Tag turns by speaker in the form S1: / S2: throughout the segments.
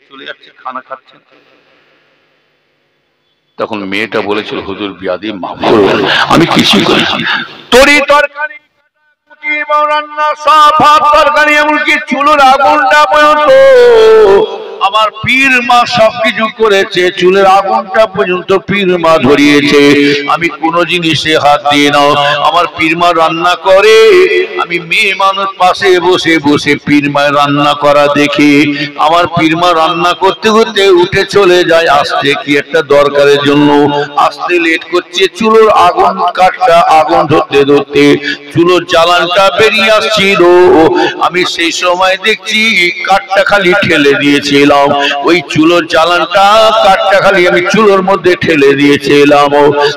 S1: চলে যাচ্ছে, খানা খাচ্ছেন। তখন মেয়েটা বলেছিল, হুজুর বিয়াদি মাফ করবেন, আমি কিছুই করেছি। তরি তরকারি রান্না সব ভাত তরকারি এমনকি চুলোর আগুনটা পর্যন্ত আমার পীর মা সবকিছু করেছে, চুলের আগুনটা পর্যন্ত পীর মা ধরিয়েছে। আমি কোনো জিনিসে হাত দিয়ে নাও, আমার পীর মা রান্না করে, আমি মেয়ে মানুষ পাশে বসে বসে পীর মা রান্না করা দেখি। আমার পীর মা রান্না করতে করতে উঠে চলে যায় আসতে কি একটা দরকারের জন্য, আসতে লেট করছে। চুলোর আগুন কাঠটা আগুন ধরতে ধরতে চুলোর জ্বালানটা বেরিয়ে আসছিল। আমি সেই সময় দেখছি কাঠটা খালি ঠেলে দিয়েছিলাম, ওই চুলোর জ্বালানটা কাঠটা খালি আমি চুলোর মধ্যে ঠেলে দিয়েছিলাম,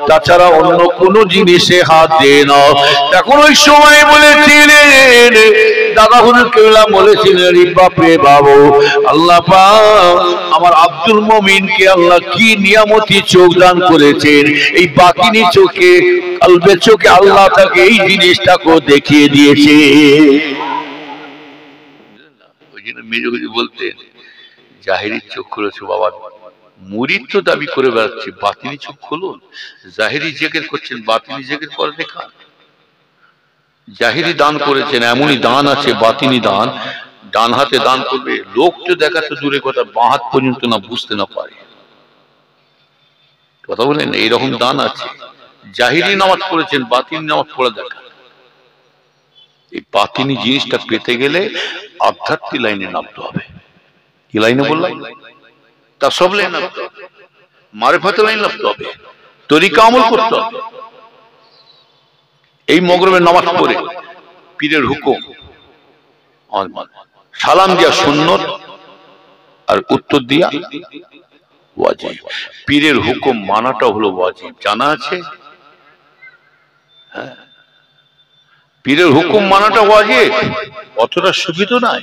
S1: তাছাড়া অন্য কোনো জিনিসে হাত দিয়ে না। এখন ওই সময় বলেছিলেন দাদা হুজুর কেবলা বলেছিলেন, বাপরে বাবু, আল্লাহ পাক আমার আব্দুল মুমিনকে আল্লাহ কি নিয়ামতি চোখ দান করেছেন, এই বাতিনি চোখে কালবে চোখে আল্লাহ তাকে এই জিনিসটাকে দেখিয়ে দিয়েছে। ওই জন্য মেজগুজি বলতেন, জাহেরি চোখ খুলেছে বাবা, মুরিদ তো দাবি করে বেড়াচ্ছে, বাতিনি চোখ খুলুন। জাহেরি জিকির করছেন, বাতিনি জিকির করে দেখান। জাহেরি দান করেছেন, এমনই দান আছে বাতিনি দান, ডান হাতে দান করবে, লোক তো দেখা তো দূরে কথা, বাঁ হাত পর্যন্ত না বুঝতে না পারে। কথা বলেন, এইরকম দান আছে। জাহিরি নামাজ পড়েছেন, বাতিনি নামাজ পড়ে দেখা। এই বাতিনি জিনিসটা পেতে গেলে আধ্যাত্মিক লাইনে নামতে হবে। কি লাইনে বললাম? তা সব লাইনে নামতে হবে, মারিফাতের লাইনে নামতে হবে, তরিকা আমল করতে হবে। এই মগরবের নামাজ পড়ে পীরের হুকুম, সালাম দিয়া সুন্নত আর উত্তর দিয়া ওয়াজিব। পীরের হুকুম মানাটা হলো ওয়াজিব, জানা আছে? হ্যাঁ, পীরের হুকুম মানাটা ওয়াজিব, অতটা সুবিধা নাই।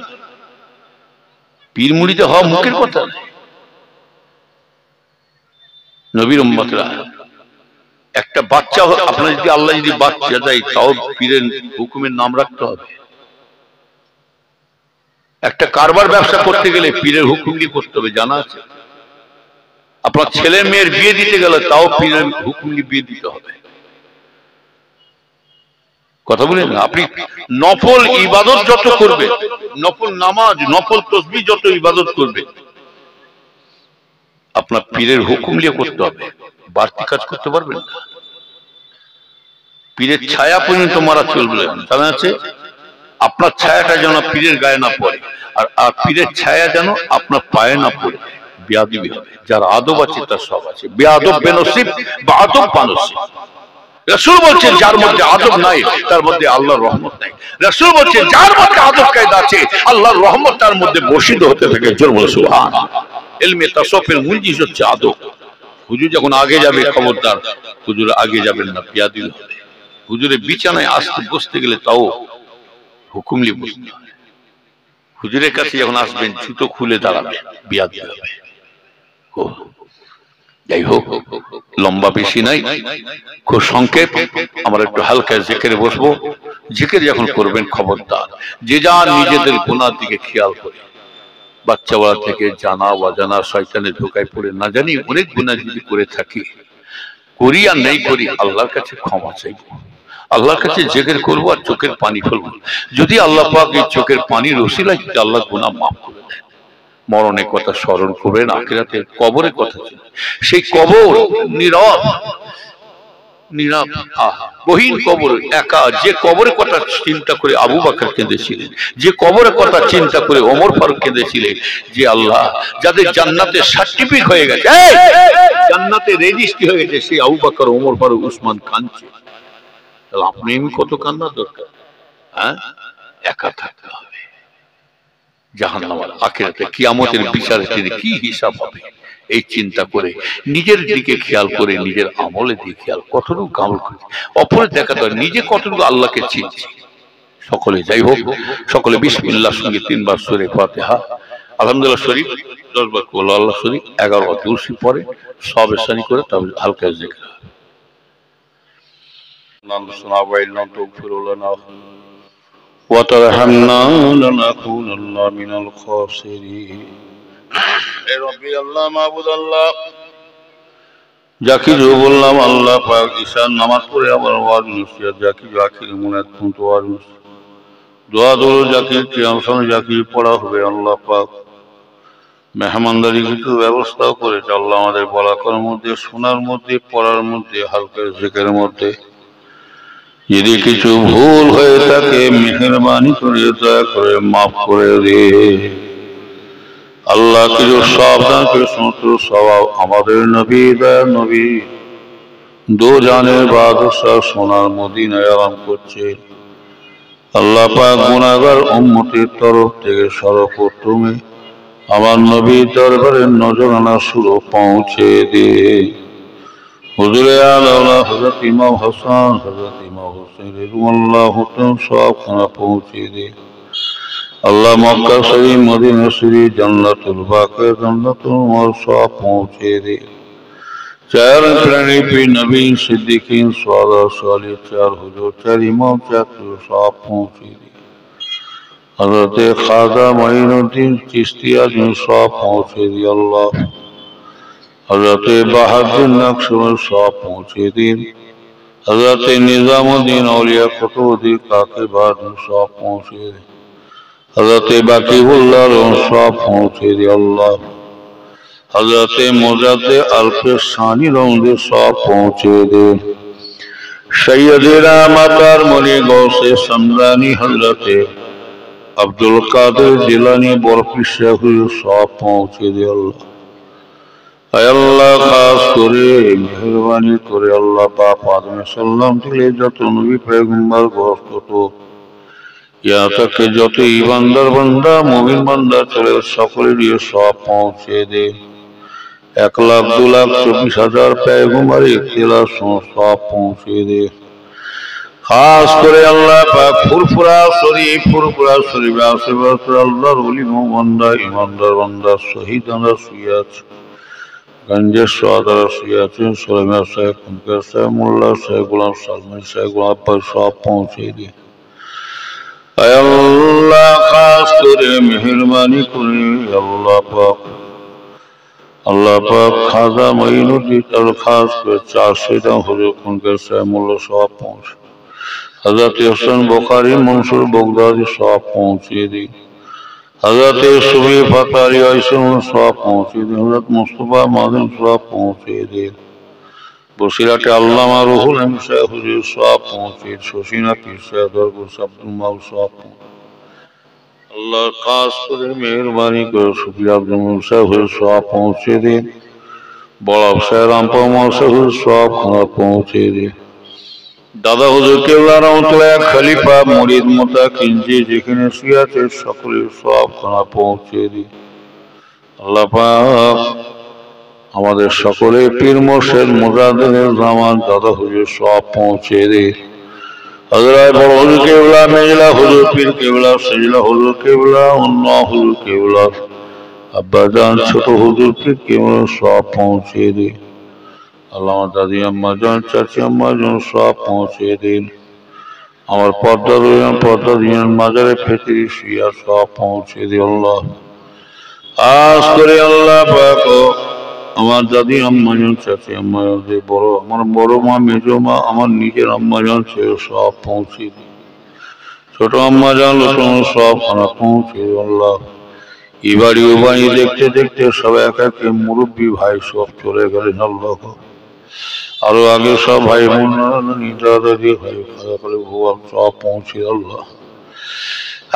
S1: পীর মুড়িতে হওয়া মুখের কথা নাই। নবীর উম্মতরা একটা বাচ্চা, আপনার যদি আল্লাহ যদি বাচ্চা দেয় তাও পীরের হুকুমের নাম রাখতে হবে। একটা কারবার ব্যবসা করতে গেলে পীরের হুকুম দিয়ে করতে হবে, জানা আছে? আপনার ছেলে মেয়ের বিয়ে দিতে গেলে তাও পীরের হুকুম দিয়ে বিয়ে দিতে হবে। কথা বলেন, আপনি নফল ইবাদত যত করবে, নফল নামাজ, নফল তসবিহ যত ইবাদত করবে, আপনার পীরের হুকুম নিয়ে করতে হবে, বাড়তি কাজ করতে পারবেন না। পীরের ছায়া পর্যন্ত মারা চলবে, জানা আছে? আপনার ছায়াটা যেন পীরের গায়ে না পড়ে, আর পীরের ছায়া যেন আপনার পায়ে না পড়ে, বেয়াদবি হবে। যার আদব আছে তার সব আছে, বেয়াদব বেনসিব বা আদব বানসিব। রাসূল বলছেন যার মধ্যে আদব নাই তার মধ্যে আল্লাহর রহমত নাই। রাসূল বলছেন যার মধ্যে আদব কায়দা আছে আল্লাহর রহমত তার মধ্যে বর্ষিত হতে থাকে। জোরে বলো সুবহানাল্লাহ। ইলমে তাসাউফের মুঞ্জিজ হচ্ছে আদব। হুজুর যখন আগে যাবে খবরদার, হুজুর আগে যাবেন না, বেয়াদবি হবে। হুজুরের বিছানায় আসতে বসতে গেলে তাও হুকুম নিয়ে বসতে হবে। হুজুরের কাছে যখন আসবেন জুতো খুলে দাঁড়াবে, বেয়াদবি হবে। যাই হোক, লম্বা বেশি নাই, খুব সংক্ষেপ। আমরা একটু হালকা জিকিরে বসবো। জিকির যখন করবেন খবরদার যে যার নিজেদের গুনার দিকে খেয়াল করে, বাচ্চা বলা থেকে জানা অজানা শয়তানের ধোকায় পড়ে না জানি অনেক গুনাহ যদি করে থাকি, করি আর নেই করি, আল্লাহর কাছে ক্ষমা চাইব, আল্লাহর কাছে জিকির করবো আর চোখের পানি ফেলবো। যদি আল্লাহ পাক এই চোখের পানির ওসিলায় যদি আল্লাহ গুনাহ মাফ করে দেন, মরণের কথা স্মরণ করবেন, আখিরাতের কবরের কথা, সেই কবর নীরব নীরব, গহীন কবর একা। যে কবরের কথা চিন্তা করে আবু বকর কেঁদেছিলেন, যে কবরের কথা চিন্তা করে ওমর ফারুক কেঁদেছিলেন, যে আল্লাহ যাদের জান্নাতে সার্টিফিকেট হয়ে গেছে, জান্নাতে রেজিস্ট্রি হয়ে গেছে, সেই আবু বকর ওমর ফারুক উসমান কাঁদছে। তাহলে আপনি এমনি কত কান্না দরকার? হ্যাঁ, একা থাকতে হবে। জাহান্নামের আখিরাতে কিয়ামতের বিচারে কি হিসাব হবে এই চিন্তা করে, নিজের দিকে খেয়াল করে, নিজের আমলের দিকে খেয়াল, কতটুকু আমল করে অপরের দেখা দরকার, নিজে কতটুকু আল্লাহকে চিনছি। সকলে যাই হোক, সকলে বিসমিল্লাহর সঙ্গে 3 বার সূরা ফাতিহা, আলহামদুলিল্লাহ শরীফ 10 বার, কুল আল্লাহ শরীফ 11 বার দুরূদ পড়ে, সব সানি করে তবে হালকা জিকির। নাম শোনা বাইনা তাগফিরু লানা ওয়া তারহামনা লানাকুনান্না মিনাল খাসিরিন। এ রব্বি আল্লাহ মাহবুদ আল্লাহ যা কিছু বললাম আল্লাহ পাক ঈশার নামাজ পড়ে আমার ওয়াজ নসিহত যা কিছু আখির মুনাত পর্যন্ত ওয়াজ নসিহত দোয়া দরুদ যা কিছু কিয়াম সামনে যা কিছু পড়া হবে আল্লাহ পাক মেহমানদারি কিছু ব্যবস্থাও করেছে আল্লাহ আমাদের বলা করার মধ্যে শোনার মধ্যে পড়ার মধ্যে হালকা জিকিরের মধ্যে যদি কিছু ভুল হয়ে থাকে মেহেরবানি করে দয়া করে মাফ করে দে আল্লাহ কিছু সাবধান করে সমস্ত স্বভাব আমাদের নবী দয়া নবী দো জানের বাদশাহ সোনার মদিনায় আরাম করছে আল্লাহ পাক গুনাহগার উম্মতের তরফ থেকে সর্বপ্রথমে আমার নবী দরবারের নজরানা সুর পৌঁছে দে হুজুরে আলা হযরত ইমাম হাসান হযরত ইমাম হুসাইন রাদিয়াল্লাহু তাআলা সবখানা পৌঁছে দে আল্লাহ মক্কা শরীফ মদিনা শরীফ জান্নাতুল বাকি জান্নাতুল মাল সব পৌঁছে দে চার প্রাণী পি নবী সিদ্দিকিন সাদা সালি চার হুজুর চার ইমাম চার সব পৌঁছে দে हज़रत ख्वाजा मोइनुद्दीन चिश्तिया जिन सौंप पहुँचे दी अल्लाह हज़रत बहादुर नक्शबंद सौंप पहुँचे दी हज़रत निज़ामुद्दीन औलिया कुतुबुद्दीन काक़िबाद सौंप पहुँचे दी हज़रत बाक़ीउल्लाह सौंप पहुँचे दी अल्लाह हज़रत मुजद्दिद अल-फ़सानी रोंदे सौंप पहुँचे दी सैयदना मतार मुनी गौसे समदानी हज़रत अब्दुल कादिर जिलानी बरफी शेख सब पहुँचे दे अल्लाह अल्लाह खास करे मेहरबानी करे अल्लाह पाक आदम सल्लम दिले যত নবী পয়গম্বর গোস্ত তো यहाँ तक के যত ईमानदार बंदा मुमिन बंदा चले সকলের দিয়ে সব পৌঁছে দে 1,02,24,000 पैगम्बर इख्तिलार सब पहुँचे दे खास करे अल्लाह पाक फुरफुरा शरीफ आशीर्वाद अल्लाहर ওলি বান্দা ইমানদার বান্দা শহীদানা সুয়াত গঞ্জে সাদারা সুয়াত সুলাইমান সাহেব কুনকার সাহেব মোল্লা সাহেব গোলাম সালমান সাহেব গোলাম আব্বাস সব পৌঁছে দিয়ে আয় আল্লাহ খাস করে মেহেরবানি করে अल्लाह पाक खाजा मोइनुद्दीन अल खास করে 400 হুজুর কুনকার সাহেব মোল্লা সব পৌঁছে हज़रत हसन बुखारी मंसूर बगदादी सब पहुँचे दी हज़रत सुबी फतारी ऐसन सब पहुँचे दी हज़रत मुस्तफा मादिन सब पहुँचे दी बसीराटे अल्लामा रूहुल अमीन साहब हुजूर सब पहुँचे शशीना पीर साहब दरगुर अब्दुल माउल सब अल्लाह खास करे मेहरबानी कर सुफिया अब्दुल माउल साहब हुजूर सब पहुँचे दी बड़ा साहब रामपाल माउल साहब हुजूर सब खाना पहुँचे दी दादा हुजूर केवला रहमतुल्लाह खलीफा मुरीद मुताकिन जी যেখানে শুয়ে আছে সকলের সব খানা পৌঁছে দি আল্লাহ পাক আমাদের সকলের পীর মুর্শিদ মুজাদ্দিদের জামান দাদা হুজুর সব পৌঁছে দি হযরত বড় হুজুর কেবলা মেজলা হুজুর পীর কেবলা সেজলা হুজুর কেবলা অন্য হুজুর কেবলা আব্বা জান ছোট হুজুর পীর কেবলা সব পৌঁছে দি अल्लाह दादी अम्मा जान चाची अम्मा जान सब पहुँचे दिन और पर्दा दियन माजारे फेतरी शिया सब पहुँचे दी अल्लाह आस करे अल्लाह पाक আমার দাদি আম্মা জান চাচি আম্মা যে বড় আমার বড় মা মেজো মা আমার নিজের আম্মা জান সে সব পৌঁছে দি ছোট আম্মা জান লোকন সব খানা পৌঁছে আল্লাহ এই বাড়ি ও বাড়ি দেখতে দেখতে সব এক এক মুরব্বী ভাই সব চলে গেলেন আল্লাহ और आगे सब भाई दादी भाई भगवान सब पहुँचे अल्लाह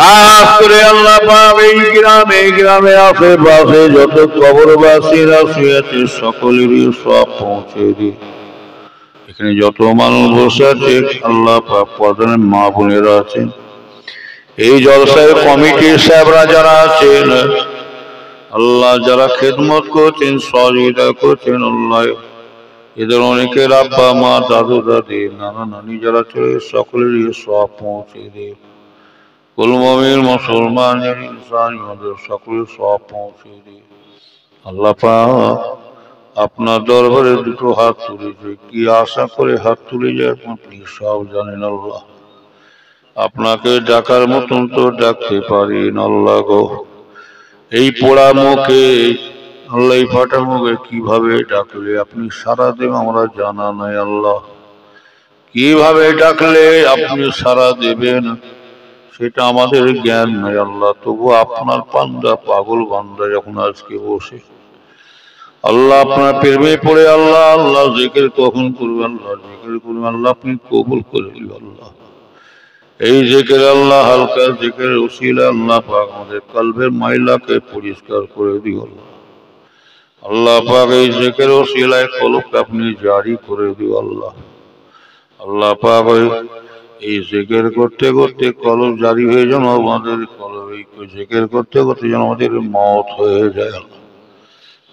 S1: अल्लाह पाक ग्रामे ग्रामे आसे पासे যত কবরবাসীরা শুয়ে আছে সকলেরই সব পৌঁছে দি এখানে যত মানুষ বসে আছে আল্লাহ পাক প্রধান মা বোনেরা আছেন এই জলসায় কমিটির সাহেবরা যারা আছেন আল্লাহ যারা খেদমত করছেন সহযোগিতা করছেন আল্লাহ इधर के अब्बा माँ दादू दादी नाना नानी जरा चले सकलेरी सब पहुँचे दे कुल मोमिन मुसलमान इंसान सकल सब पहुँचे दे अल्लाह पाक अपना दरबारे दुटो हाथ तुलेছে কি আশা করে হাত তুলে যায় আপনি সব জানেন আল্লাহ আপনাকে ডাকার মতন তো ডাকতে পারি না আল্লাহ গো এই পোড়া মুখে আল্লাহ এই ফাটা মুখে কিভাবে ডাকলে আপনি সাড়া দেবেন আমরা জানা নাই আল্লাহ। কিভাবে ডাকলে আপনি সাড়া দেবেন সেটা আমাদের জ্ঞান নাই আল্লাহ। তবু আপনার পান্দা পাগল বান্দা যখন আজকে বসে আল্লাহ আপনার প্রেমে পড়ে আল্লাহ আল্লাহ জিকির কখন করবে আল্লাহ জিকির করবে আল্লাহ আপনি কবুল করে দিল আল্লাহ। এই জিকির আল্লাহ হালকা জিকির উসিলা আল্লাহ পাক আমাদের কলবের ময়লাকে পরিষ্কার করে দিও আল্লাহ। আল্লাহ পাক এই জিকির উসিলায় কলবকে আপনি জারি করে দিও আল্লাহ। আল্লাহ পাক এই জিকির করতে করতে কলব জারি হয়ে যেন আমাদের কলব এই জিকির করতে করতে যেন আমাদের মওত হয়ে যায়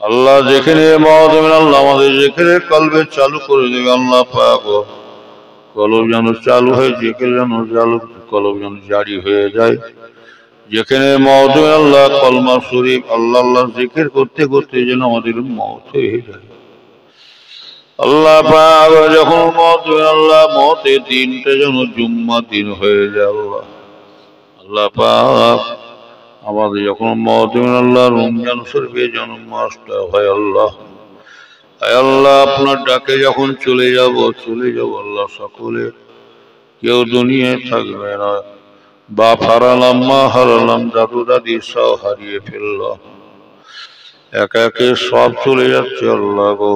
S1: আল্লাহ। যেখানে মওত হবে আল্লাহ আমাদের যেখানে কলবে চালু করে দেবে আল্লাহ পাক কলব যেন চালু হয়ে জিকির যেন চালু কলব যেন জারি হয়ে যায়। যেখানে মওত হবে আল্লাহ কলমা শরীফ আল্লাহ আল্লাহ জিকির করতে করতে যেন আমাদের মওত হয়ে যায় আল্লাহ পাক। যখন মওত হবে আল্লাহ মওতের দিনটা যেন জুম্মা দিন হয়ে যায় আল্লাহ। আল্লাহ পাক আমাদের যখন মওত হবে আল্লাহ রমজান শরীফে জন্ম মাসটা হয় আল্লাহ। আল্লাহ আপনার ডাকে যখন চলে যাব আল্লাহ সকলে কেউ দুনিয়ায় থাকবে না। বাপ হারালাম মা হারালাম দাদু দাদি সব হারিয়ে ফেলল একে একে সব চলে যাচ্ছে আল্লাহ গো।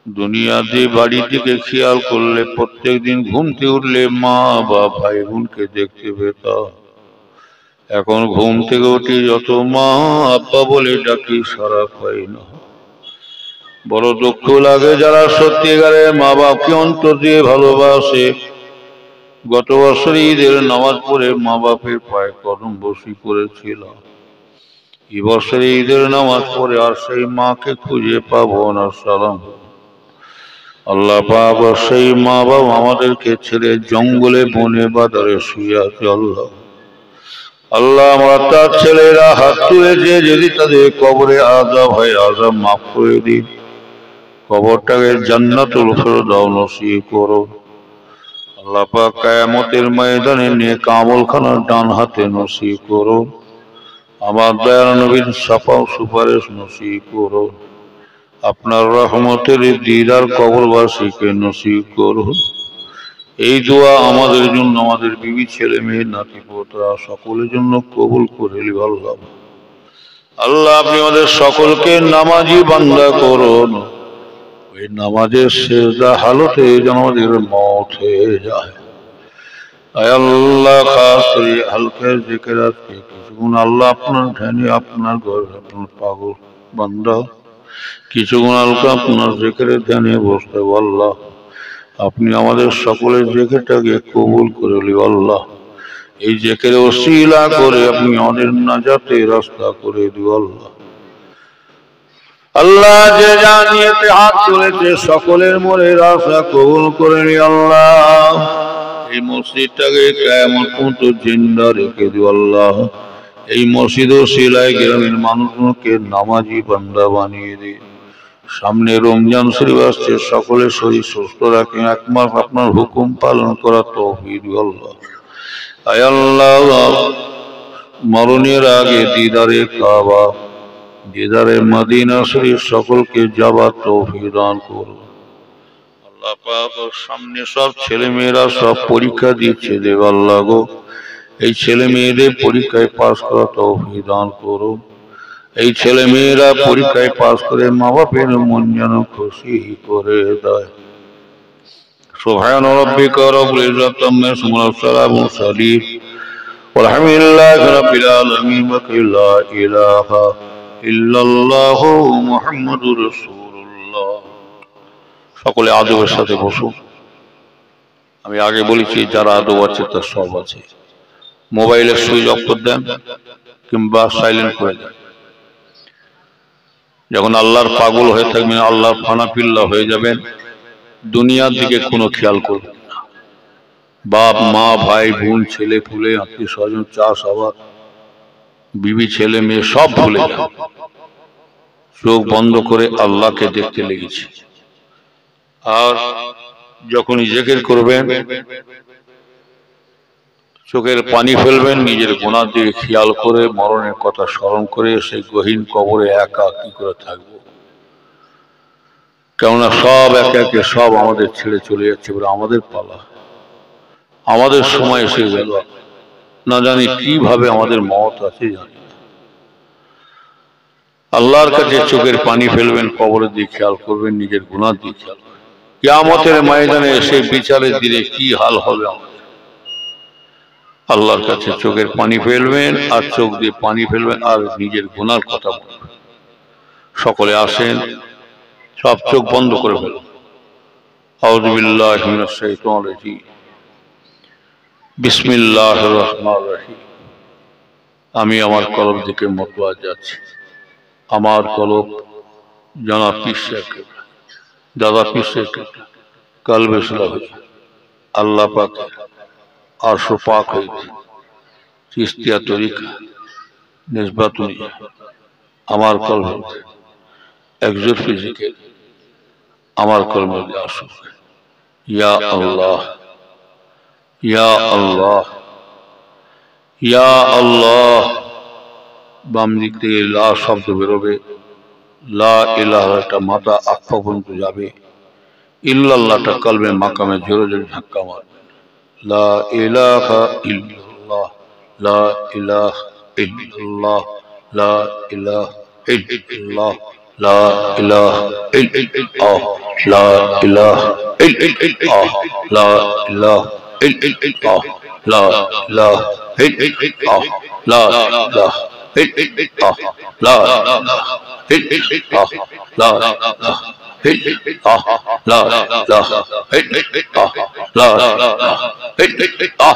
S1: দুনিয়াতে বাড়ির দিকে খেয়াল করলে প্রত্যেক দিন ঘুমতে উঠলে মা বা ভাই বোনকে দেখতে পেতাম। এখন ঘুম থেকে উঠি যত মা আব্বা বলে ডাকি সারা পাই না। বড় দুঃখ লাগে যারা সত্যিকারে মা বাপকে অন্তর দিয়ে ভালোবাসে। গত বছর ঈদের নামাজ পড়ে মা বাপের পায়ে কদম বসি করেছিল। এই বছর ঈদের নামাজ পড়ে আর সেই মাকে খুঁজে পাবো না সালাম। আল্লাহ পাক সেই মা বাবা আমাদেরকে ছেড়ে জঙ্গলে বনে বাজারে শুয়ে আছে আল্লাহ। আল্লাহ আমরা তার ছেলেরা হাত তুলেছে যদি তাদের কবরে আযাব হয় আযাব মাফ করে দিন। কবরটাকে জান্নাতুল ফেরদাউস নসিব করো আল্লাহ পাক। কিয়ামতের ময়দানে নেক আমলখানা ডান হাতে নসিব করো। আমার দয়াল নবীর শাফাত সুপারিশ নসিব করো। আপনার রহমতের দিদার কবরবাসীকে নসিব করো। এই দোয়া আমাদের জন্য আমাদের বিবি ছেলে মেয়ে নাতি পোতরা সকলের জন্য কবুল করে নিও আল্লাহ। আল্লাহ আপনি আমাদের সকলকে নামাজি বান্দা করুন। ওই নামাজের সেজদা হালতে যেন আমাদের মওত হয়ে যায় আল্লাহ। খাস করে হালকা জিকির আজকে কিছুক্ষণ আল্লাহ আপনার ধ্যানে আপনার ঘর আপনার পাগল বান্দা কিছুক্ষণ হালকা আপনার জিকিরের ধ্যানে বসতে আল্লাহ। আপনি আমাদের সকলের জিকিরটাকে কবুল করে নিও আল্লাহ। এই জিকিরে ওসিলা করে আপনি আমাদের নাজাতের রাস্তা করে দিও আল্লাহ। আল্লাহ যে জানিয়েতে হাত তুলেছে সকলের মনের আশা কবুল করে নিও আল্লাহ। এই মসজিদটাকে কিয়ামত পর্যন্ত জিন্দা রেখে দিও আল্লাহ। এই মসজিদ ওসিলায় গ্রামের মানুষকে নামাজি বান্দা বানিয়ে দিও। সামনে রমজান শরীফ আসছে সকলের শরীর সুস্থ রাখেন এক মাস আপনার হুকুম পালন করা তৌফিক দিও আল্লাহ। আয় আল্লাহ মরণের আগে দিদারে কাবা দিদারে মদিনা শরীফ সকলকে যাবার তৌফিক দান করো আল্লাহ পাক। সামনে সব ছেলে মেয়েরা সব পরীক্ষা দিচ্ছে দেব আল্লাহ গো। এই ছেলে মেয়েদের পরীক্ষায় পাস করা তৌফিক দান করো। এই ছেলে মেয়েরা পরীক্ষায় পাস করে মা বাপের মন যেন খুশি করে দেয়। সুবহান রাব্বিকা রাব্বিল ইজ্জাতি আম্মা ইয়াসিফুন ওয়া সালামুন আলাল ওয়ালহামদুলিল্লাহি রাব্বিল আলামিন ওয়া লা ইলাহা ইল্লাল্লাহু মুহাম্মাদুর রাসূলুল্লাহ। সকলে আদবের সাথে বসো। আমি আগে বলেছি যারা আদব আছে তার সব আছে। মোবাইলের সুইচ অফ করে দেন কিংবা সাইলেন্ট করে দেন। যখন আল্লাহর পাগল হয়ে থাকবেন আল্লাহর ফানাফিল্লাহ হয়ে যাবেন দুনিয়ার দিকে কোনো খেয়াল করবেন না। বাপ মা ভাই বোন ছেলে পুলে আত্মীয় স্বজন চাষ আবাদ বিবি ছেলে মেয়ে সব ভুলে যান। চোখ বন্ধ করে আল্লাহকে দেখতে লেগেছে। আর যখনই জিকির করবেন চোখের পানি ফেলবেন নিজের গুনার দিকে খেয়াল করে, মরণের কথা স্মরণ করে সেই গহীন কবরে একা কি করে থাকবো। কেননা সব একে একে সব আমাদের ছেড়ে চলে যাচ্ছে, বলে আমাদের পালা, আমাদের সময় এসে গেল। না জানি কিভাবে আমাদের মত আছে জানি। আল্লাহর কাছে চোখের পানি ফেলবেন, কবরের দিকে খেয়াল করবেন, নিজের গুনার দিকে খেয়াল করবেন। কিয়ামতের ময়দানে এসে বিচারের দিনে কি হাল হবে আমাদের। আল্লাহর কাছে চোখের পানি ফেলবেন, আর চোখ দিয়ে পানি ফেলবেন, আর নিজের গুনার কথা বলবেন। সকলে আসেন, সব চোখ বন্ধ করে ফেলুন। আউযু বিল্লাহি মিনাশ শাইতানির রাজীম। বিসমিল্লাহির রহমানির রহিম। আমি আমার কলব দিকে মতবাজ যাচ্ছি। আমার কলব জনাব পীর সাহেব, দাদা পীর সাহেব কলবে সুলভ আল্লাহ পাক আরশ পাক হইতে চিশতিয়া তরিকা নিসবত নিয়ে আমার কলব একজোট ফিজিকের আমার কলবে আসুক। ইয়া আল্লাহ, ইয়া আল্লাহ, ইয়া আল্লাহ। বাম দিক থেকে লা শব্দ বেরোবে, লা ইলাহা একটা মাথা আক্ফা পর্যন্ত যাবে, ইল্লাল্লাহটা কলবে মাকামে জোরে জোরে ধাক্কা মারবে। লা ইলাহা ইল্লাল্লাহ, লা ইলাহা ইল্লাল্লাহ, লা ইলাহা ইল্লাল্লাহ, লা ইলাহা ইল্লাল্লাহ, লা ইলাহা ইল্লাল্লাহ, লা ইলাহা ইল্লাল্লাহ, লা ইলাহা ইল্লাল্লাহ, লা ইলাহা ইল্লাল্লাহ, লা ইলাহা ইল্লাল্লাহ, লা ইলাহা ইল্লাল্লাহ, লা ইলাহা ইল্লাল্লাহ, লা ইলাহা ইল্লাল্লাহ, লা ইলাহা ইল্লাল্লাহ, লা ইলাহা ইল্লাল্লাহ, লা ইলাহা ইল্লাল্লাহ, লা ইলাহা ইল্লাল্লাহ, লা ইলাহা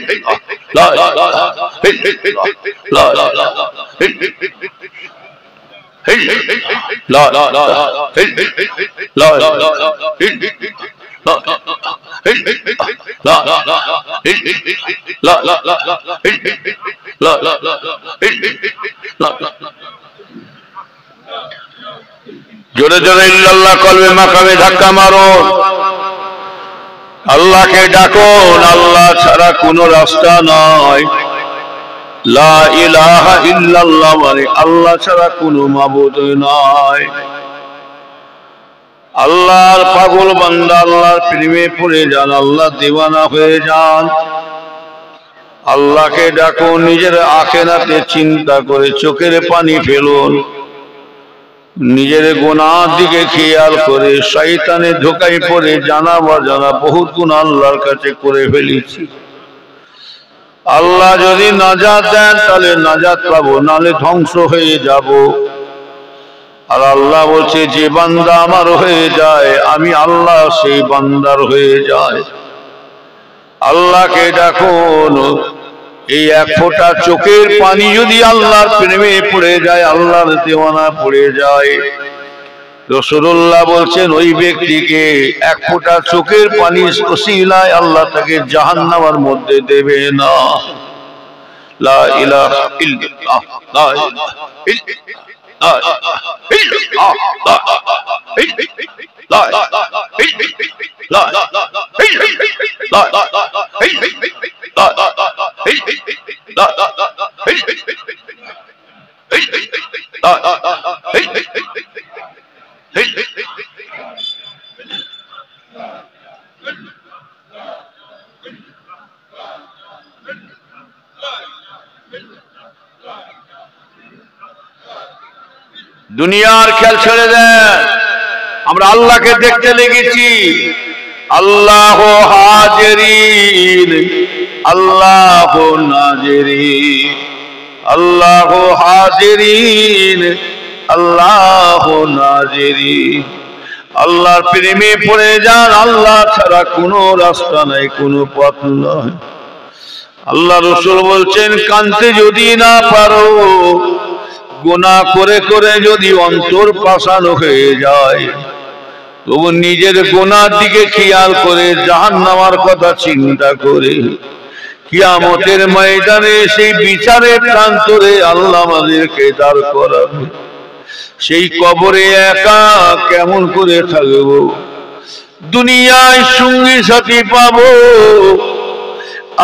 S1: ইল্লাল্লাহ, লা ইলাহা ইল্লাল্লাহ, لا জোরে জোরে ইল্লাল্লাহ কলবে মাকামে ধাক্কা মারো, আল্লাহকে ডাকুন। আল্লাহ ছাড়া কোনো রাস্তা নয়। লা ইলাহা ইল্লাল্লাহ মানে আল্লাহ ছাড়া কোনো মাবুদ নয়। আল্লাহর পাগল বান্দা আল্লাহর প্রেমে পড়ে যান, আল্লাহ দিওয়ানা হয়ে যান। আল্লাহকে ডাকুন, নিজের আখিরাতে চিন্তা করে চোখের পানি ফেলুন, নিজের গুনার দিকে খেয়াল করে। শয়তানের ধোঁকায় পড়ে জানা বা জানা বহুত গুনাহ আল্লাহর কাছে করে ফেলেছি। আল্লাহ যদি নাজাত দেন তাহলে নাজাত পাবো, নালে ধ্বংস হয়ে যাব। আর আল্লাহ বলছে যে বান্দা আমার হয়ে যায় আমি আল্লাহ সেই বান্দার হয়ে যায়। আল্লাহকে ডাকুন। এই এক ফোঁটা চোখের পানি যদি আল্লাহর প্রেমে পড়ে যায়, আল্লাহর দেওয়ানা পড়ে যায়, রাসূলুল্লাহ বলছেন ওই ব্যক্তিকে এক ফোঁটা চোখের পানি ওসিলায় আল্লাহ তাকে জাহান্নামের মধ্যে দেবে না। লা ইলাহা ইল্লাল্লাহ, লা ইলাহা ইল্লাল্লাহ, লা ইলাহা দুনিয়ার খেল ছেড়ে দেন, আমরা আল্লাহকে দেখতে লেগেছি। আল্লাহ হাজিরিন, আল্লাহ নাজিরিন, আল্লাহ হাজিরিন, আল্লাহ নাজিরিন। আল্লাহর প্রেমে পড়ে যান, আল্লাহ ছাড়া কোনো রাস্তা নাই, কোনো পথ নয়। আল্লাহ রাসূল বলছেন কানতে যদি না পারো, গুনাহ করে করে যদি অন্তর পাষাণ হয়ে যায়, তবু নিজের গুনার দিকে খেয়াল করে জাহান্নামের কথা চিন্তা করে কিয়ামতের ময়দানে সেই বিচারের প্রান্তরে আল্লাহ আমাদেরকে দাঁড় করাবে। সেই কবরে একা কেমন করে থাকবো? দুনিয়ায় সঙ্গী সাথী পাবো,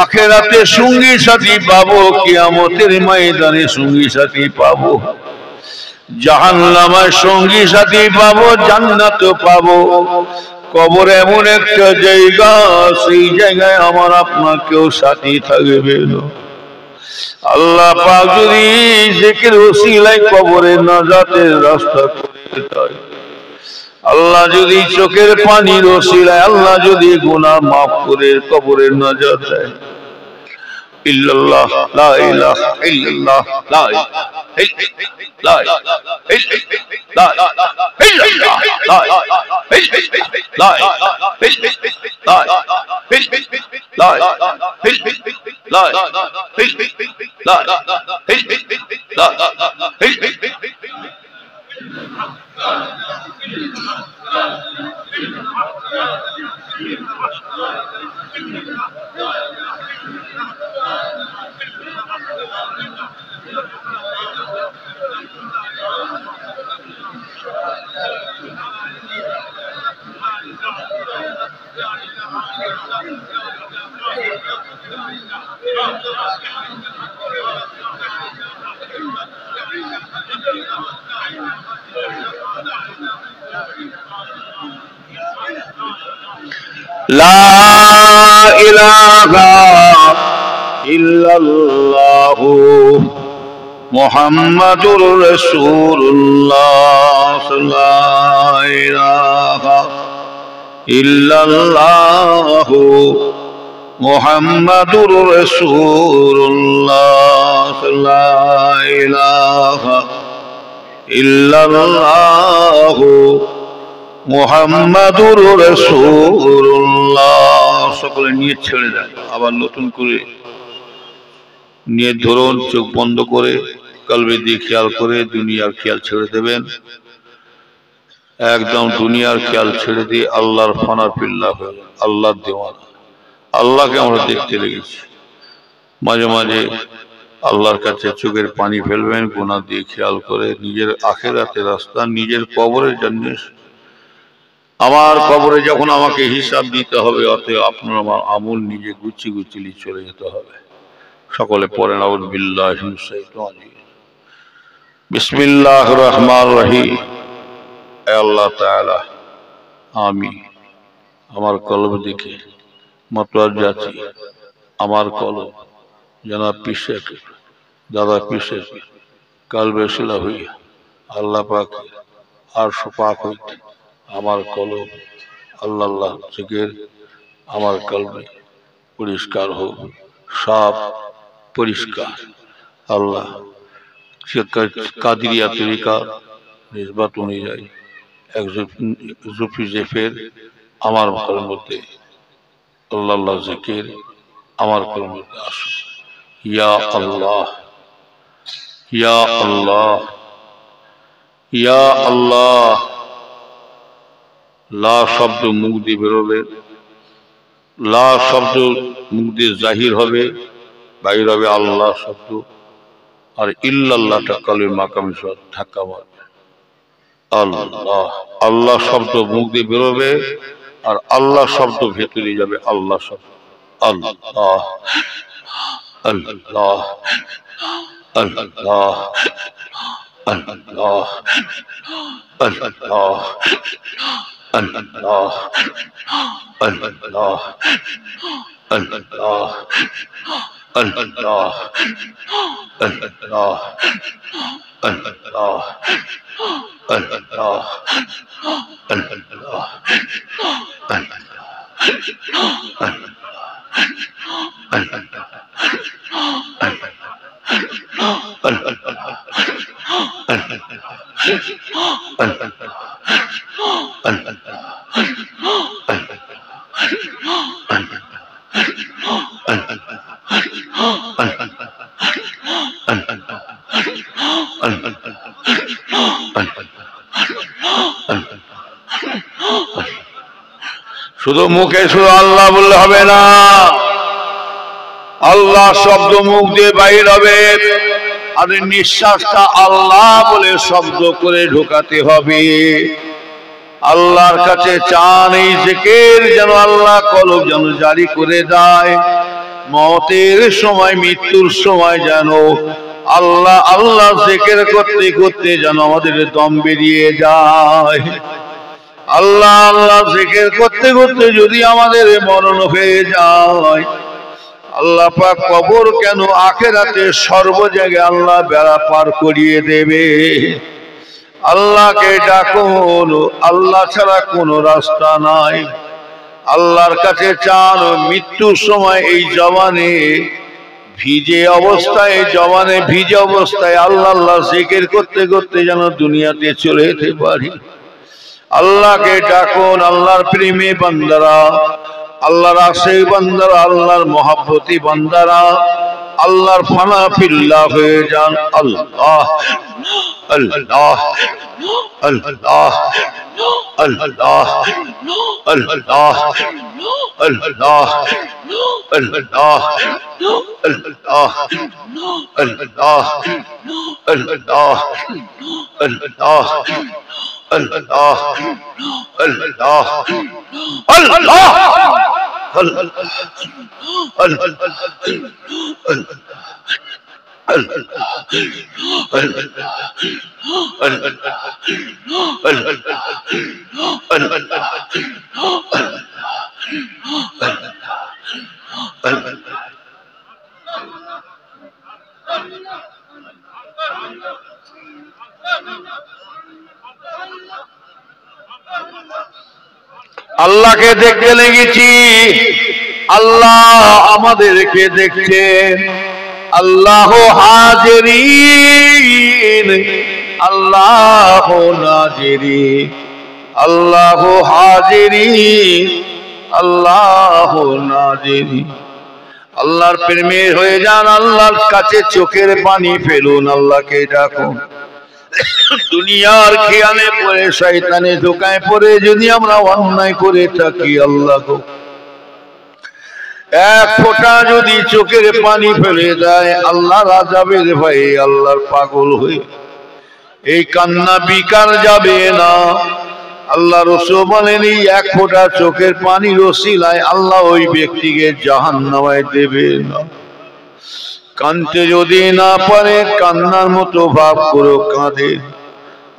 S1: আখিরাতে সঙ্গী সাথী পাবো, কিয়ামতের ময়দানে সঙ্গী সাথী পাবো, জাহান্নামের সঙ্গী সাথী পাবো, জান্নাত পাবো। কবর এমন একটা জায়গা, সেই জায়গায় আমার আপনার কেউ সাথী থাকবে না। আল্লাহ পাক যদি জিকির ওসিলায় কবরে নাজাতের রাস্তা করে দেয়, আল্লাহ যদি চোখের পানির ওসিলায় আল্লাহ যদি গুনাহ মাফ করে কবরের নাজাত দেয়, ইল্লাল্লাহ লা ইলাহা ইল্লাল্লাহ লা ইলাহা ইল্লাল্লাহ লা ইলাহা ইল্লাল্লাহ লা ইলাহা ইল্লাল্লাহ লা ইলাহা ইল্লাল্লাহ মুহাম্মাদুর রাসূলুল্লাহ। লা ইলাহা ইল্লাল্লাহ মুহাম্মাদুর রাসূলুল্লাহ। লা ইলাহা ইল্লাল্লাহ মুহাম্মাদুর রাসূলুল্লাহ। সকলে নিয়ে ছেড়ে দেন, আবার নতুন করে নিয়ে ধরুন, চোখ বন্ধ করে কলবে দিয়ে খেয়াল করে দুনিয়ার খেয়াল ছেড়ে দেবেন। একদম দুনিয়ার খেয়াল ছেড়ে দিয়ে আল্লাহর ফানা পিল্লাহ হয়ে যান, আল্লাহর দেওয়ানা। আল্লাহকে আমরা দেখতে লেগেছি। মাঝে মাঝে আল্লাহর কাছে চোখের পানি ফেলবেন, গুনাহ দিয়ে খেয়াল করে নিজের আখিরাতের রাস্তা, নিজের কবরের জন্য। আমার কবরে যখন আমাকে হিসাব দিতে হবে, অতএব আপনার আমার আমল নিজে গুছি গুছিয়ে চলে যেতে হবে। সকলে পড়েন আউযু বিল্লাহি মিনাশ শাইতানির রাজিম। বিসমিল্লাহির রহমানির রহিম। হে আল্লাহ তাআলা, আমি আমার কলব দেখে মতওয়াজ্জাতি, আমার কলব জনাব পিসেক দাদা পিসেক কলবে শিলা হইয়া আল্লাহ পাক আরশ পাক হইতে আমার কলব আল্লাহ আল্লাহ জিকির আমার কলবে পরিষ্কার হোক, সাফ পরিষ্কার। আল্লাহ কাদিরিয়া তরিকা নিসবত অনুযায়ী এক জুফি জেফের আমার কলমতে আল্লাহ আল্লাহ জিকির আমার কলমতে আসো। ইয়া আল্লাহ, ইয়া আল্লাহ, ইয়া আল্লাহ। লা শব্দ মুখ দিয়ে বেরোবে, লা শব্দ মুখ দিয়ে জাহির হবে, বাইর হবে আল্লাহ শব্দ। আর ইল্লাল্লাহটা কলবে মাকামে ধাক্কা মারবে। আল্লাহ, আল্লাহ শব্দ মুখ দিয়ে বেরোবে, আর আল্লাহ শব্দ ভেতরে যাবে। আল্লাহ শব্দ আল্লাহ আল্লাহ আল্লাহ আল্লাহ আল্লাহ আল্লাহ আল্লাহ আল্লাহ আল্লাহ আল্লাহ আল্লাহ আল্লাহ আল্লাহ শুধু মুখে শুধু আল্লাহ বললে হবে না, আল্লাহ শব্দ মুখ দিয়ে বাইর হবে, আর নিঃশ্বাসটা আল্লাহ বলে শব্দ করে ঢোকাতে হবে। আল্লাহর কাছে চান এই জিকির যেন আল্লাহ কলব যেন জারি করে দেয়। মওতের সময়, মৃত্যুর সময় যেন আল্লাহ আল্লাহ জিকির করতে করতে যেন আমাদের দম বেরিয়ে যায়। আল্লাহ আল্লাহ জিকির করতে করতে যদি আমাদের মরণ হয়ে যায়, আল্লাহ পাক কবর কেন আখিরাতে সর্ব জায়গায় আল্লাহ বেড়া পার করিয়ে দেবে। আল্লাহকে ডাকুন, আল্লাহ ছাড়া কোনো রাস্তা নাই। আল্লাহর কাছে চান মৃত্যুর সময় এই জবানে ভিজে অবস্থায়, জবানে ভিজে অবস্থায় আল্লাহ আল্লাহ জিকির করতে করতে যেন দুনিয়াতে চলে যেতে পারি। আল্লাহকে ডাকুন, আল্লাহর প্রেমী বান্দারা, আল্লাহর আশিক বান্দারা, আল্লাহর মহব্বতি বান্দারা আল্লাহর ফানা ফিল্লাহ হয়ে যান। আল্লাহ আল্লাহ আল্লাহ আল্লাহ আল্লাহ আল্লাহ আল্লাহ আল্লাহ আল্লাহ আল্লাহ আল্লাহ আল্লাহ আল্লাহ আল্লাহ আল্লাহকে দেখতে লেগেছি, আল্লাহ আমাদেরকে দেখছেন। আল্লাহ হাজিরিন, আল্লাহ নাজিরিন, আল্লাহ হাজিরিন, আল্লাহ নাজিরিন। আল্লাহর প্রেমে হয়ে যান, আল্লাহর কাছে চোখের পানি ফেলুন, আল্লাহকে ডাকুন। দুনিয়ার খেয়ালে পড়ে, শয়তানে ধোকায় পড়ে যদি আমরা অন্যায় করে থাকি, আল্লাহ গো এক ফোঁটা যদি চোখের পানি ফেলে দেয়, আল্লাহর আযাবের ভয়ে আল্লাহর পাগল হয়ে এই কান্না বিকার যাবে না। আল্লাহ রাসূল বলেন এই এক ফোঁটা চোখের পানির ওসিলায় আল্লাহ ওই ব্যক্তিকে জাহান্নামে দেবে না। কাঁদতে যদি না পারে, কান্নার মতো ভাব করে কাঁদে,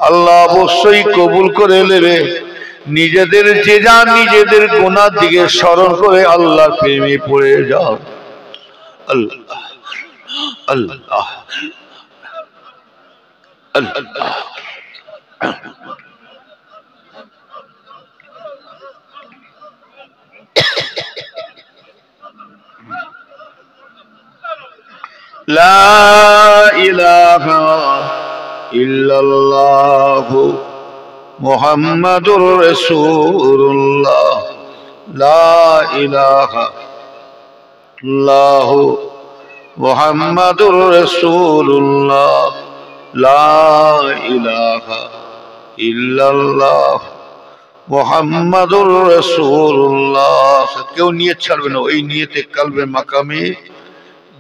S1: আল্লাহ অবশ্যই কবুল করে নেবে। নিজেদের যে যা নিজেদের গুনার দিকে স্মরণ করে আল্লাহর প্রেমে পড়ে যাও। আল্লাহ আল্লাহ আল্লাহ লা ইলাহা ইল্লাল্লাহ মুহাম্মাদুর রাসূলুল্লাহ, লা ইলাহা ইল্লাল্লাহ মুহাম্মাদুর রাসূলুল্লাহ, লা ইলাহা ইল্লাল্লাহ মুহাম্মাদুর রাসূলুল্লাহ। কেউ নিয়ত ছাড়বে না, ওই নিয়তে কলবে মাকামে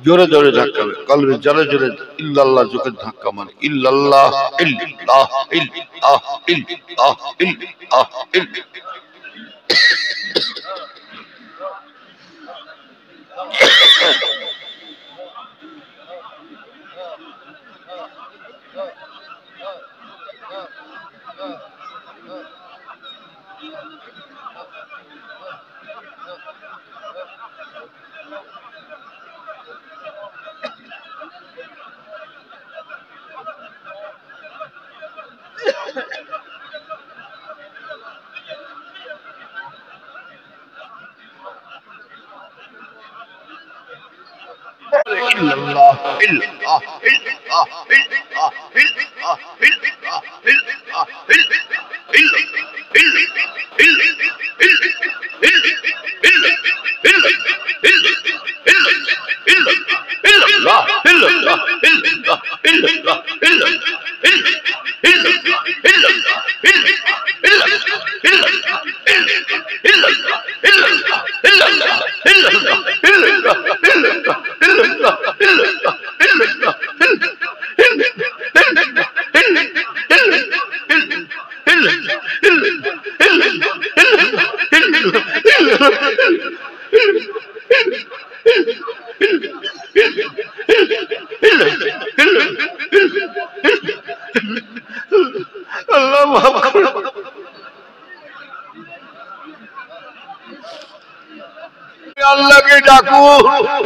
S1: জোরে জোরে ধাক্কা, কলবে জোরে জোরে ইল্লাল্লাহ যুগের ধাক্কা মানে ইল্লাল্লাহ ইল্লাল্লাহ ইল্লাল্লাহ ইল্লাল্লাহ ইল্লাল্লাহ illallah illallah illallah illallah illallah illallah illallah illallah ডাকুন,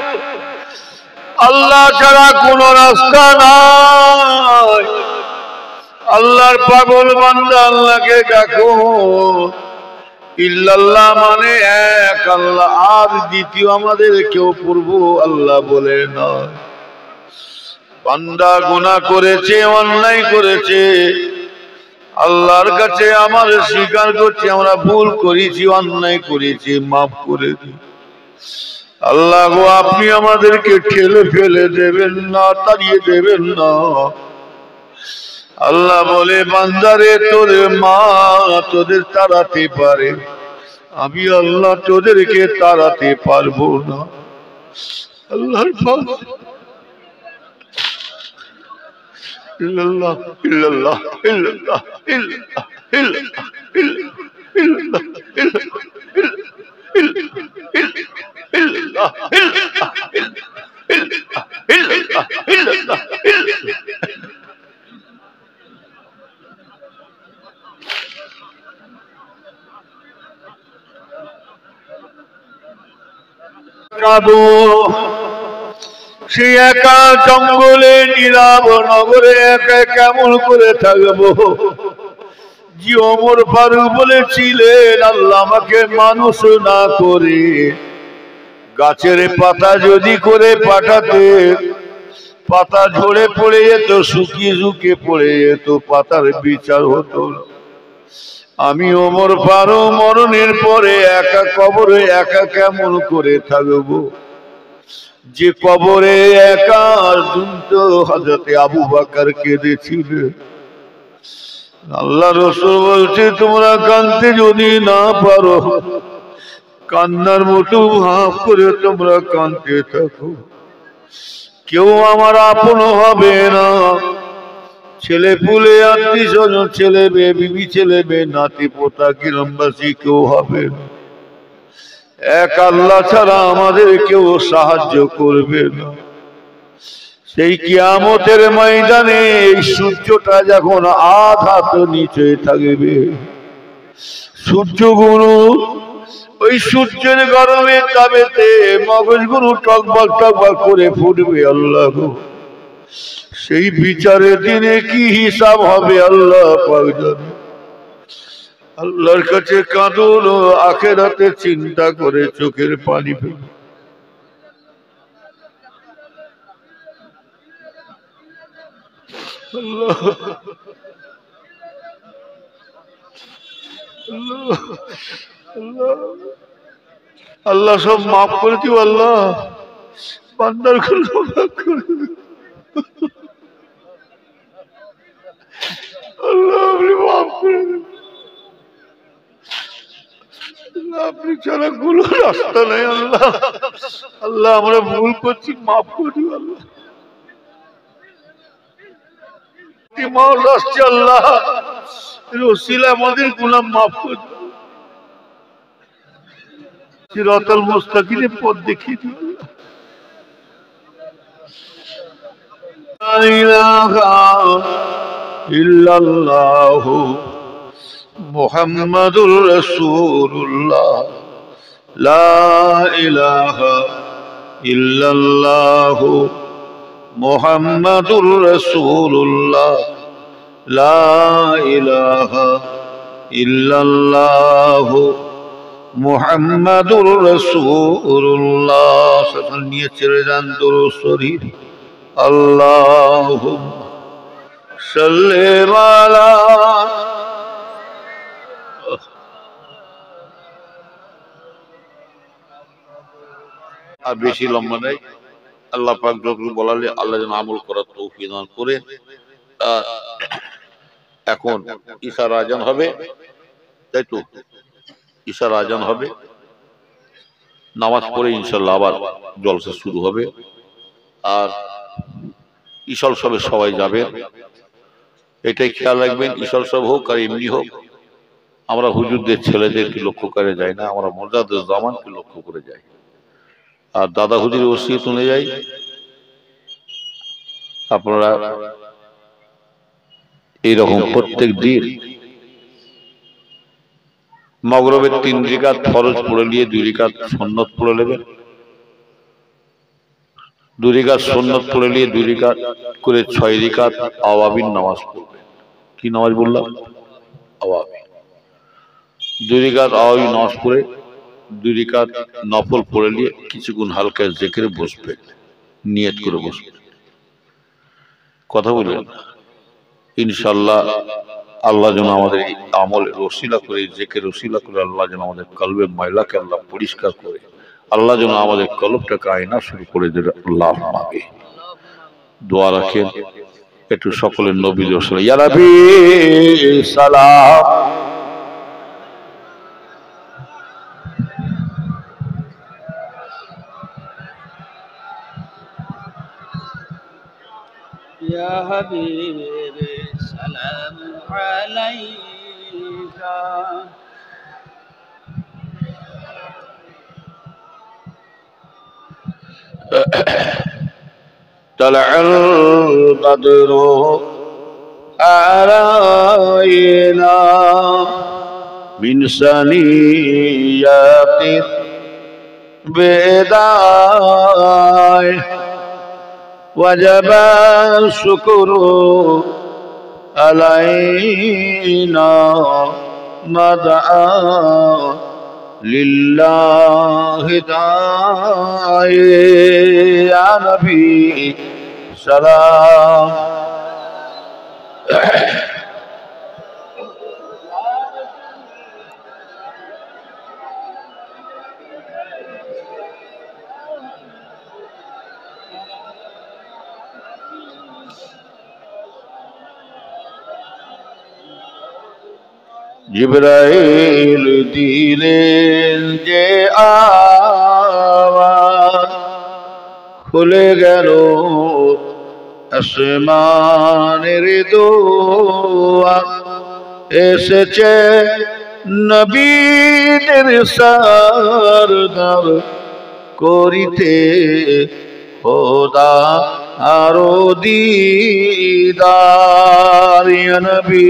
S1: আল্লাহ ছাড়া কোন রাস্তা নাই। আল্লাহর পাগল বান্দা আল্লাহকে ডাকো। ইল্লাল্লাহ মানে এক আল্লাহ, আর দ্বিতীয় আমাদের কেউ পূর্ব আল্লাহ বলে নয়। বান্দা গুনাহ করেছে, অন্যায় করেছে, আল্লাহর কাছে আমার স্বীকার করছি আমরা ভুল করেছি, অন্যায় করেছি, মাফ করে দিন। আল্লাহ গো, আপনি আমাদেরকে ঠেলে ফেলে দেবেন না, তাড়িয়ে দেবেন না। আল্লাহ বলে, বান্দারে তোর মা তোদের তাড়াতে পারে, আমি আল্লাহ তোদেরকে তাড়াতে পারবো না। আল্লাহর পাগল ইল্লাল্লাহ ইল্লাল্লাহ ইল্লাল্লাহ ইল্লাল্লাহ ইল্লাল্লাহ ইল্লাল্লাহ ইল্লাল্লাহ ইল্লাল্লাহ ইল্লাল্লাহ। কাঁদো সে একা জঙ্গলে নীরব নগরে একা কেমন করে থাকবো। জি ওমর ফারুক বলেছিলেন, আল্লাহ আমাকে মানুষ না করে গাছের পাতা যদি করে পাঠাতে, পাতা ঝরে পড়ে যেত, শুকিয়ে শুকিয়ে পড়ে যেত, পাতার বিচার হতো। আমি ওমর ফারুক মরণের পরে একা কবরে একা কেমন করে থাকবো। যে কবরে একা হযরতে আবু বকর কেঁদেছিলেন। আল্লাহ রাসূল বলছে, তোমরা কাঁদতে যদি না পারো, কান্নার মতো ভাব করে তোমরা কাঁদতে থাকো। কেউ আমার আপন হবে না, ছেলে পুলে আত্মীয় স্বজন, ছেলে মেয়ে, বিবি ছেলে মেয়ে, নাতি পোতা, গ্রামবাসী কেউ হবে না। এক আল্লাহ ছাড়া আমাদের কেউ সাহায্য করবে না। সেই কিয়ামতের ময়দানে এই সূর্যটা যখন আধা তো নিচে থাকবে, সূর্যগুলো ওই সূর্যের গরমে তাপেতে মগজগুলো টকবক টকবক করে ফুটবে। আল্লাহ গো, সেই বিচারের দিনে কি হিসাব হবে আল্লাহ পাক জানে। আল্লাহর কাছে কাঁদুন, আখিরাতে চিন্তা করে চোখের পানি ফেলে। আল্লাহ আল্লাহ আল্লাহ আল্লাহ সব মাফ করে দিও। আল্লাহ বান্দার গুলো মাফ করে দিও। আল্লাহ আপনি মাফ করে দিন। আপনি ছাড়া কোনো রাস্তা নেই। আল্লাহ আল্লাহ আমরা ভুল করছি, মাফ করে দিও। আল্লাহ মৌত আসছে, আল্লাহ রসিলা আমাদের গুনাহ মাফ করে দিও। সিরাতাল মুস্তাকিমের পথ দেখিয়ে দিও। লা ইলাহা ইল্লাল্লাহু মুহাম্মাদুর রাসূলুল্লাহ, লা ইলাহা ইল্লাল্লাহু মুহাম্মাদুর রাসূলুল্লাহ, লা ইলাহা ইল্লাল্লাহু মুহাম্মাদুর রাসূলুল্লাহ। সকল নিয়ে ছেড়ে যান দরুদ শরীফ। আল্লাহুম্মা সাল্লি আলা। আর বেশি লম্বা নাই। আল্লাহ পাক যতটুকু বলালে আল্লাহ যেন আমল করার তৌফিক দান করে। এখন ঈশার আজান হবে, তাই তো? ঈশার আজান হবে, নামাজ পড়ে ইনশাআল্লাহ আবার জলসা শুরু হবে। আর ঈশাল সবে সবাই যাবেন, এটাই খেয়াল রাখবেন। ঈশাল সব হোক আর এমনি হোক, আমরা হুজুরদের ছেলেদেরকে লক্ষ্য করে যাই না, আমরা মুজাদ্দিদ জামানকে লক্ষ্য করে যাই। আর দাদা হুজুরের ওসিয়ত অনুযায়ী আপনারা এইরকম প্রত্যেক দিন মাগরিবের 3 রাকাত ফরজ পড়ে নিয়ে 2 রাকাত সুন্নত পড়ে নেবেন। 2 রাকাত সুন্নাত পড়ে নিয়ে 2 রাকাত করে 6 রাকাত আওয়াবিন নামাজ পড়বেন। কি নামাজ বললাম? আওয়াবিন। 2 রাকাত আওয়াবিন নামাজ পড়ে 2 রাকাত নফল পড়ে নিয়ে কিছুক্ষণ হালকা জিকিরে বসবেন, নিয়ত করে বসবেন। কথা বলবেন ইনশাআল্লাহ। আল্লাহ যেন আমাদের এই আমলের ওসিলা করে, জিকির ওসিলা করে আল্লাহ যেন আমাদের কলবের ময়লাকে আল্লাহ পরিষ্কার করে, আল্লাহ যেন আমাদের কলবটাকে আয়না শুরু করে দেবে। আল্লাহ মাগে দোয়া রাখেন। একটু সকলের নবী রাসূল ইয়া রাব্বি সালাম।
S2: ইয়া হাবিবি সালাম আলাইকা।
S1: طلع البدر علينا من ثنيات الوداع وجب الشكر علينا مدعا لله داعي يا نبي سلام. জিবরাইল দিলেন যে আওয়াজ, খুলে গেল আসমানের দুয়ার, এসেছে নবীদের সরদার করিতে খোদা আরো দিদার। ইয়া নবী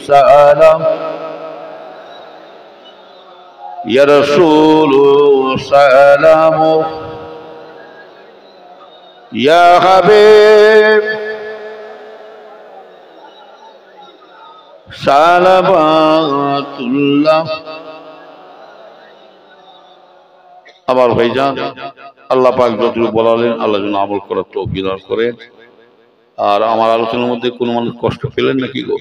S1: সালাম, ইয়া রাসূল সালাম, ইয়া হাবিব সালাবাতুল্লাহ। আমার ভাইজান, আল্লাহ পাক যতটুকু বলালেন আল্লাহ যেন আমল করার তৌফিক দান করেন। আর আমার আলোচনার মধ্যে কোনো মানুষ কষ্ট পেলেন নাকি গো?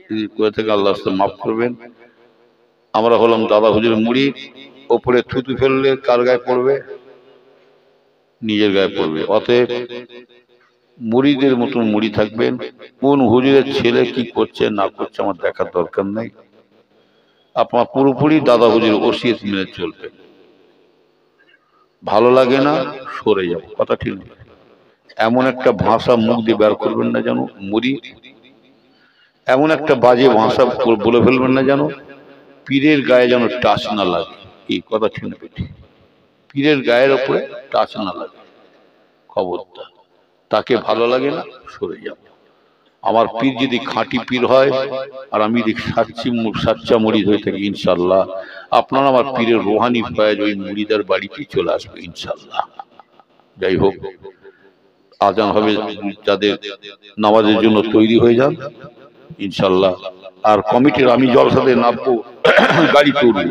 S1: যদি করে থেকে আল্লাহ মাফ করবেন। আমরা হলাম দাদা হুজুরের মুরিদ। ওপরে থুতু ফেললে কার গায়ে পড়বে? নিজের গায়ে পড়বে। অতএব মুরিদের মতন মুড়ি থাকবেন। কোন হুজুরের ছেলে কি করছে না করছে আমার দেখার দরকার নেই। আপনার পুরোপুরি দাদা হুজুরের ওসিয়ত মেনে চলবেন। ভালো লাগে না সরে যাবো, কথা ঠিক না। এমন একটা ভাষা মুখ দিয়ে বের করবেন না যেন মুড়ি, এমন একটা বাজে ভাষা বলে ফেলবেন না যেন পীরের গায়ে যেন টাচ না লাগে। এই কথা ঠিক না? পীরের গায়ের উপরে টাচ না লাগে, খবরটা। তাকে ভালো লাগে না সরে যাবো। আমার পীর যদি খাঁটি পীর হয় আর আমি যদি সাচ্চা মুরিদ হয়ে থাকি, ইনশাল্লাহ আপনারা আমার পীরের রোহানি ফয়েজ ওই মুরিদার বাড়িতেই চলে আসবে ইনশাল্লাহ। যাই হোক, আজান হবে, যাদের নামাজের জন্য তৈরি হয়ে যান ইনশাল্লাহ। আর কমিটির আমি জলসাতে নামবো, গাড়ি তৈরি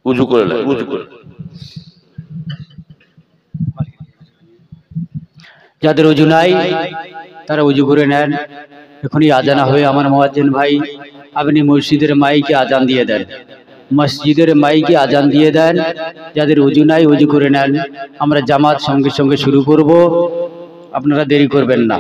S1: উজু করে নেয়, উজু করে।
S2: যাদের উজু নাই তারা উজু করে নেন। এখনই আজানা হয়ে আমার মুয়াজ্জিন ভাই আপনি মসজিদের মাইকে আজান দিয়ে দেন, মসজিদের মাইকে আজান দিয়ে দেন। যাদের উজু নাই উজু করে নেন। আমরা জামাত সঙ্গে সঙ্গে শুরু করব, আপনারা দেরি করবেন না।